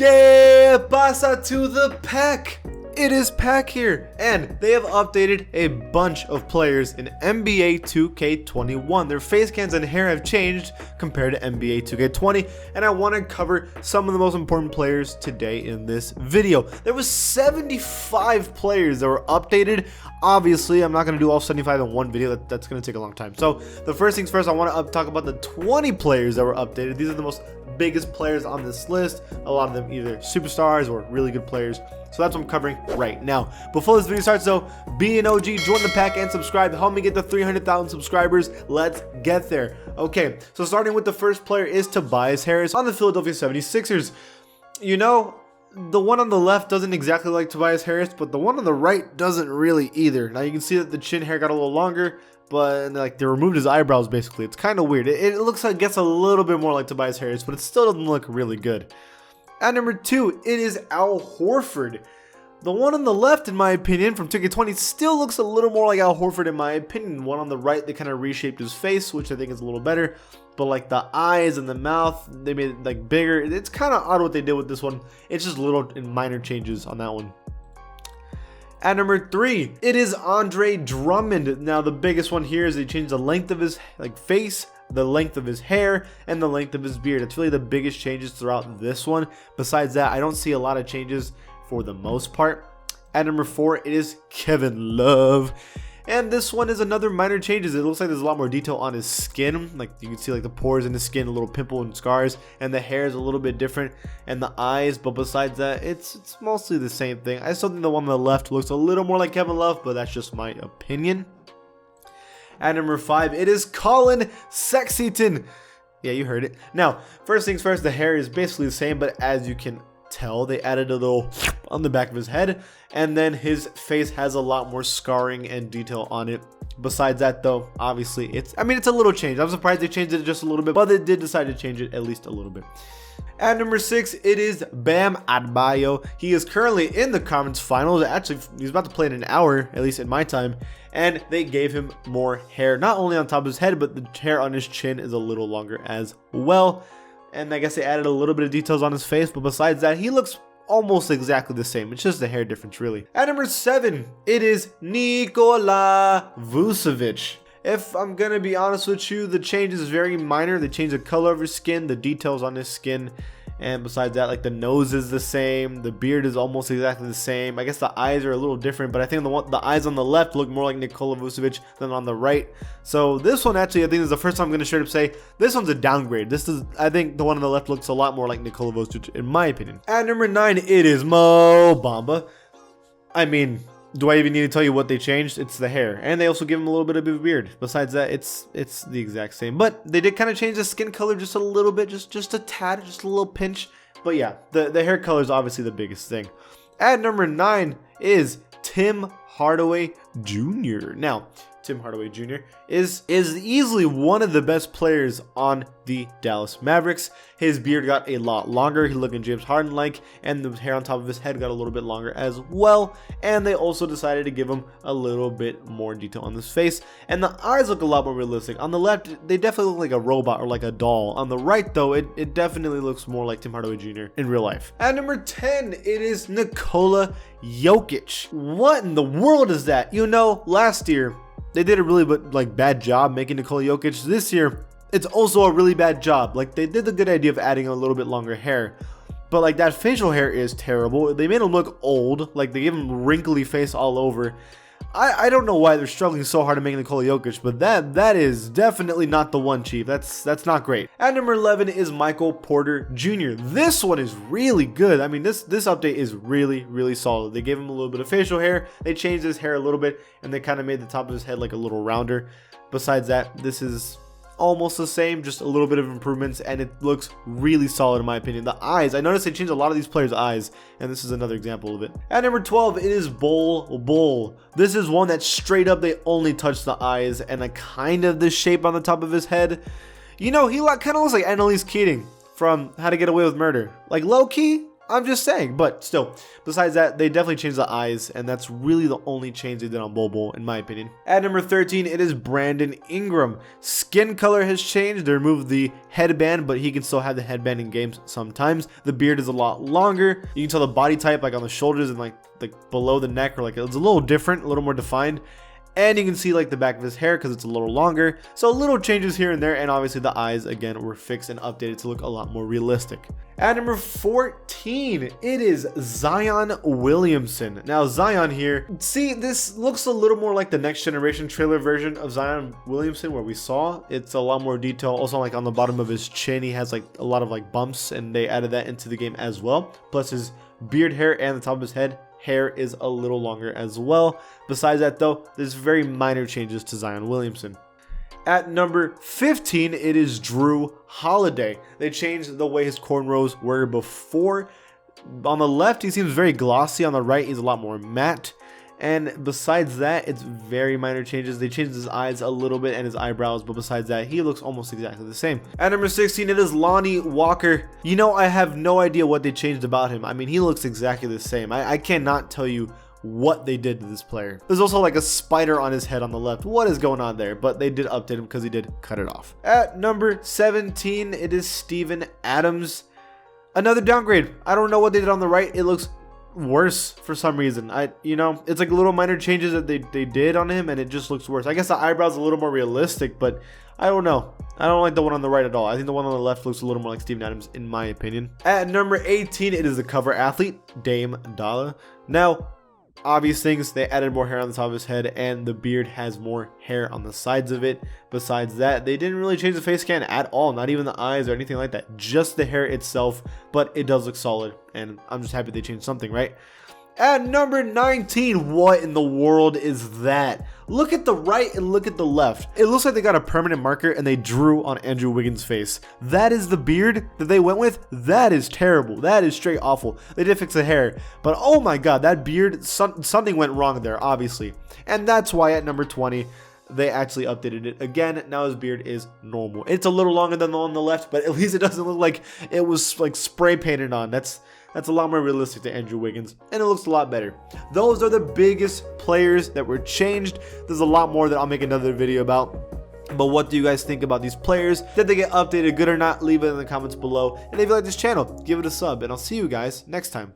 ¿Qué pasa to the pack? It is Pack here, and they have updated a bunch of players in NBA 2K21. Their face cams and hair have changed compared to NBA 2K20, and I want to cover some of the most important players today in this video. There was 75 players that were updated. Obviously, I'm not going to do all 75 in one video. That's going to take a long time. So the first things first, I want to talk about the 20 players that were updated. These are the most biggest players on this list. A lot of them either superstars or really good players. So that's what I'm covering right now. Before this video starts though, be an OG, join the pack and subscribe. Help me get to 300,000 subscribers. Let's get there. Okay, so starting with the first player is Tobias Harris on the Philadelphia 76ers. You know, the one on the left doesn't exactly like Tobias Harris, but the one on the right doesn't really either. Now you can see that the chin hair got a little longer, but like they removed his eyebrows basically. It's kind of weird. It looks like it gets a little bit more like Tobias Harris, but it still doesn't look really good. At number 2, it is Al Horford. The one on the left, in my opinion, from 2K20 still looks a little more like Al Horford in my opinion. The one on the right, they kind of reshaped his face, which I think is a little better. But like the eyes and the mouth, they made it like bigger. It's kind of odd what they did with this one. It's just little and minor changes on that one. At number 3, it is Andre Drummond. Now the biggest one here is they changed the length of his face, the length of his hair, and the length of his beard. It's really the biggest changes throughout this one. Besides that, I don't see a lot of changes for the most part. At number 4, it is Kevin Love. And this one is another minor changes. It looks like there's a lot more detail on his skin. Like you can see like the pores in his skin, a little pimple and scars, and the hair is a little bit different, and the eyes. But besides that, it's mostly the same thing. I still think the one on the left looks a little more like Kevin Love, but that's just my opinion. At number 5, it is Colin Sexton. Yeah, you heard it. Now, first things first, the hair is basically the same, but as you can tell, they added a little on the back of his head, and then his face has a lot more scarring and detail on it. Besides that though, obviously it's a little change. I'm surprised they changed it just a little bit, but they did decide to change it at least a little bit. At number 6, it is Bam Adebayo. He is currently in the conference finals. Actually, he's about to play in an hour, at least in my time. And they gave him more hair, not only on top of his head, but the hair on his chin is a little longer as well. And I guess they added a little bit of details on his face, but besides that, he looks almost exactly the same. It's just the hair difference, really. At number 7, it is Nikola Vucevic. If I'm gonna be honest with you, the change is very minor. They changed the color of his skin, the details on his skin, and besides that, like the nose is the same, the beard is almost exactly the same. I guess the eyes are a little different, but I think the eyes on the left look more like Nikola Vucevic than on the right. So this one actually, I think is the first time I'm gonna straight up say this one's a downgrade. I think the one on the left looks a lot more like Nikola Vucevic in my opinion. At number 9, it is Mo Bamba. I mean, do I even need to tell you what they changed? It's the hair, and they also give him a little bit of a beard. Besides that, it's the exact same, but they did kind of change the skin color just a little bit, just a tad, just a little pinch. But yeah, the hair color is obviously the biggest thing. At number 9 is Tim Hardaway Jr. Now, Tim Hardaway Jr. is easily one of the best players on the Dallas Mavericks. His beard got a lot longer. He looked James Harden-like, and the hair on top of his head got a little bit longer as well. And they also decided to give him a little bit more detail on his face. And the eyes look a lot more realistic. On the left, they definitely look like a robot or like a doll. On the right, though, it definitely looks more like Tim Hardaway Jr. in real life. At number 10, it is Nikola Jokic. What in the world is that? You know, last year, they did a really bad job making Nikola Jokic. This year, it's also a really bad job. Like, they did the good idea of adding a little bit longer hair, but like that facial hair is terrible. They made him look old. Like, they gave him wrinkly face all over. I don't know why they're struggling so hard to make Nikola Jokic, but that is definitely not the one, Chief. That's not great. At number 11 is Michael Porter Jr. This one is really good. I mean, this update is really, really solid. They gave him a little bit of facial hair. They changed his hair a little bit, and they kind of made the top of his head like a little rounder. Besides that, this is almost the same, just a little bit of improvements, and it looks really solid in my opinion. The eyes, I noticed they changed a lot of these players' eyes, and this is another example of it. At number 12, it is Bol. This is one that straight up they only touched the eyes and a kind of the shape on the top of his head. You know, he kind of looks like Annalise Keating from How to Get Away with Murder. Like low key, I'm just saying, but still, besides that, they definitely changed the eyes, and that's really the only change they did on Bol Bol, in my opinion. At number 13, it is Brandon Ingram. Skin color has changed. They removed the headband, but he can still have the headband in games sometimes. The beard is a lot longer. You can tell the body type, like on the shoulders and like below the neck, or like it's a little different, a little more defined. And you can see like the back of his hair because it's a little longer. So little changes here and there, and obviously the eyes again were fixed and updated to look a lot more realistic. At number 14, it is Zion Williamson. Now Zion here, see, this looks a little more like the Next Generation trailer version of Zion Williamson where we saw. It's a lot more detail. Also, like on the bottom of his chin, he has like a lot of like bumps, and they added that into the game as well. Plus his beard hair and the top of his head hair is a little longer as well. Besides that though, there's very minor changes to Zion Williamson. At number 15, it is Jrue Holiday. They changed the way his cornrows were before. On the left, he seems very glossy. On the right, he's a lot more matte. And besides that, it's very minor changes. They changed his eyes a little bit and his eyebrows, but besides that, he looks almost exactly the same. At number 16, it is Lonnie Walker. You know, I have no idea what they changed about him. I mean, he looks exactly the same. I cannot tell you what they did to this player. There's also like a spider on his head on the left. What is going on there? But they did update him because he did cut it off. At number 17, it is Steven Adams. Another downgrade. I don't know what they did on the right. It looks worse for some reason. It's like little minor changes that they did on him, and it just looks worse. I guess the eyebrows a little more realistic, but I don't know. I don't like the one on the right at all. I think the one on the left looks a little more like Steven Adams in my opinion. At number 18, it is the cover athlete, Dame Dolla. Now, obvious things, they added more hair on the top of his head, and the beard has more hair on the sides of it. Besides that, they didn't really change the face scan at all, not even the eyes or anything like that, just the hair itself, but it does look solid, and I'm just happy they changed something, right? At number 19, what in the world is that? Look at the right and look at the left. It looks like they got a permanent marker and they drew on Andrew Wiggins' face. That is the beard that they went with? That is terrible. That is straight awful. They did fix the hair, but oh my god, that beard, something went wrong there, obviously. And that's why at number 20, they actually updated it again. Now his beard is normal. It's a little longer than the one on the left, but at least it doesn't look like it was like spray painted on. That's a lot more realistic to Andrew Wiggins, and it looks a lot better. Those are the biggest players that were changed. There's a lot more that I'll make another video about. But what do you guys think about these players? Did they get updated good or not? Leave it in the comments below. And if you like this channel, give it a sub, and I'll see you guys next time.